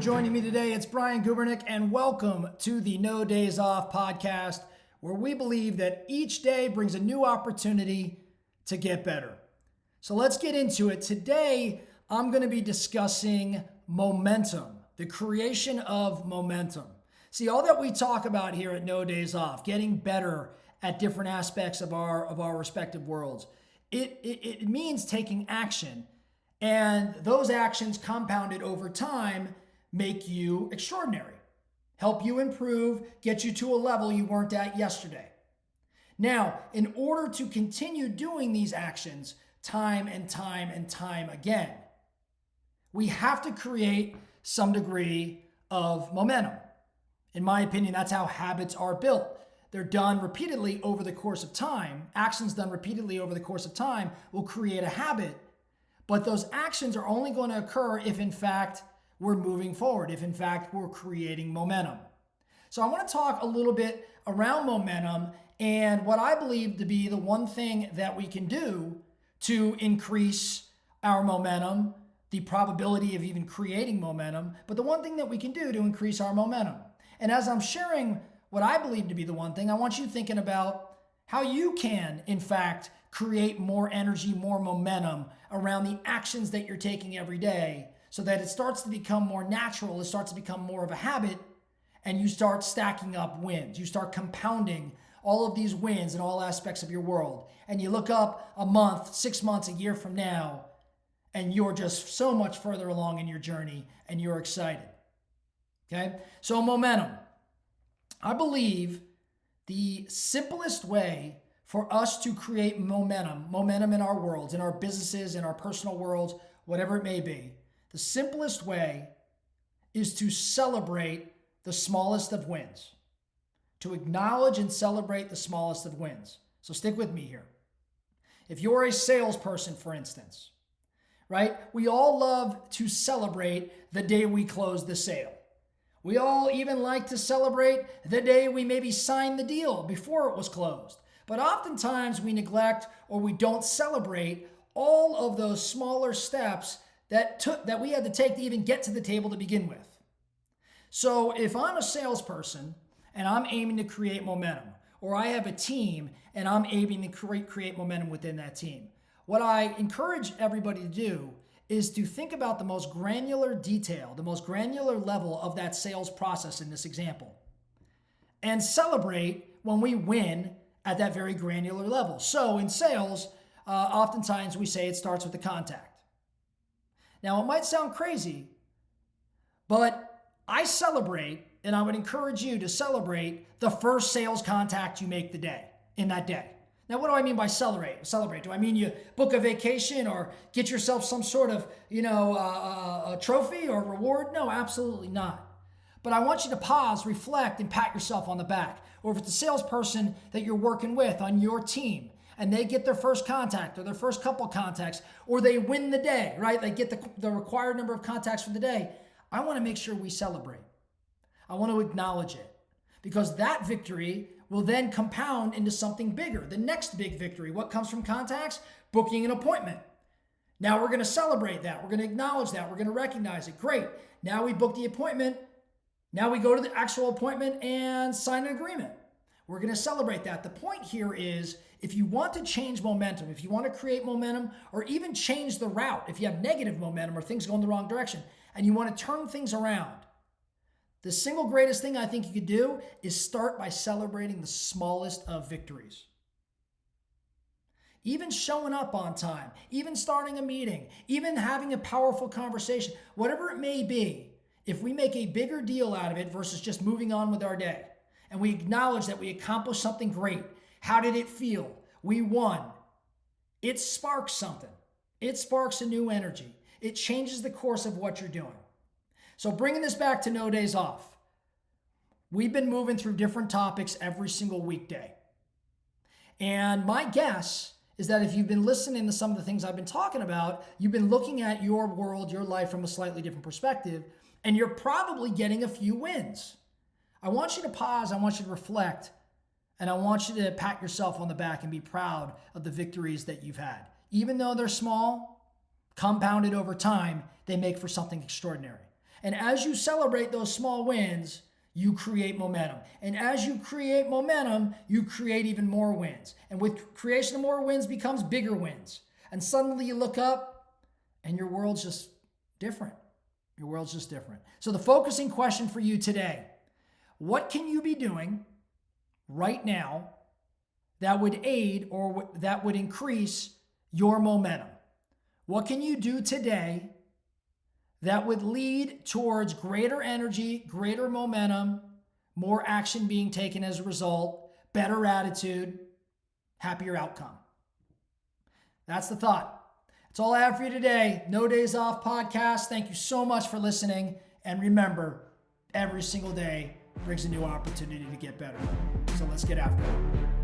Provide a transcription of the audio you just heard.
joining me today. It's Brian Gubernick, and welcome to the No Days Off podcast, where we believe that each day brings a new opportunity to get better. So let's get into it. Today, I'm going to be discussing momentum, the creation of momentum. See, all that we talk about here at No Days Off, getting better at different aspects of our respective worlds, it means taking action. And those actions compounded over time make you extraordinary, help you improve, get you to a level you weren't at yesterday. Now, in order to continue doing these actions time and time and time again, we have to create some degree of momentum. In my opinion, that's how habits are built. They're done repeatedly over the course of time. Actions done repeatedly over the course of time will create a habit. But those actions are only going to occur if, in fact, we're moving forward, if, in fact, we're creating momentum. So I want to talk a little bit around momentum and what I believe to be the one thing that we can do to increase our momentum, the probability of even creating momentum, but the one thing that we can do to increase our momentum. And as I'm sharing what I believe to be the one thing, I want you thinking about how you can, in fact, create more energy, more momentum around the actions that you're taking every day so that it starts to become more natural, it starts to become more of a habit, and you start stacking up wins. You start compounding all of these wins in all aspects of your world. And you look up a month, 6 months, a year from now, and you're just so much further along in your journey and you're excited. Okay? So momentum. I believe the simplest way for us to create momentum in our worlds, in our businesses, in our personal worlds, whatever it may be, the simplest way is to celebrate the smallest of wins, to acknowledge and celebrate the smallest of wins. So stick with me here. If you're a salesperson, for instance, right, we all love to celebrate the day we close the sale. We all even like to celebrate the day we maybe signed the deal before it was closed. But oftentimes we neglect or we don't celebrate all of those smaller steps that we had to take to even get to the table to begin with. So if I'm a salesperson and I'm aiming to create momentum, or I have a team and I'm aiming to create momentum within that team, what I encourage everybody to do is to think about the most granular detail, the most granular level of that sales process in this example, and celebrate when we win at that very granular level. So in sales, oftentimes we say it starts with the contact. Now, it might sound crazy, but I celebrate, and I would encourage you to celebrate the first sales contact you make in that day. Now, what do I mean by celebrate? Do I mean you book a vacation or get yourself some sort of, a trophy or reward? No, absolutely not. But I want you to pause, reflect, and pat yourself on the back. Or if it's a salesperson that you're working with on your team and they get their first contact or their first couple contacts, or they win the day, right? They get the required number of contacts for the day. I want to make sure we celebrate. I want to acknowledge it because that victory will then compound into something bigger. The next big victory, what comes from contacts? Booking an appointment. Now we're going to celebrate that. We're going to acknowledge that. We're going to recognize it. Great. Now we book the appointment. Now we go to the actual appointment and sign an agreement. We're going to celebrate that. The point here is if you want to change momentum, if you want to create momentum or even change the route, if you have negative momentum or things going the wrong direction and you want to turn things around, the single greatest thing I think you could do is start by celebrating the smallest of victories. Even showing up on time, even starting a meeting, even having a powerful conversation, whatever it may be, if we make a bigger deal out of it versus just moving on with our day, and we acknowledge that we accomplished something great, how did it feel? We won. It sparks something. It sparks a new energy. It changes the course of what you're doing. So bringing this back to No Days Off, we've been moving through different topics every single weekday. And my guess is that if you've been listening to some of the things I've been talking about, you've been looking at your world, your life from a slightly different perspective, and you're probably getting a few wins. I want you to pause, I want you to reflect, and I want you to pat yourself on the back and be proud of the victories that you've had. Even though they're small, compounded over time, they make for something extraordinary. And as you celebrate those small wins, you create momentum. And as you create momentum, you create even more wins. And with creation of more wins becomes bigger wins. And suddenly you look up and your world's just different. Your world's just different. So the focusing question for you today, what can you be doing right now that would aid or that would increase your momentum? What can you do today that would lead towards greater energy, greater momentum, more action being taken as a result, better attitude, happier outcome? That's the thought. That's all I have for you today. No Days Off podcast. Thank you so much for listening. And remember, every single day brings a new opportunity to get better. So let's get after it.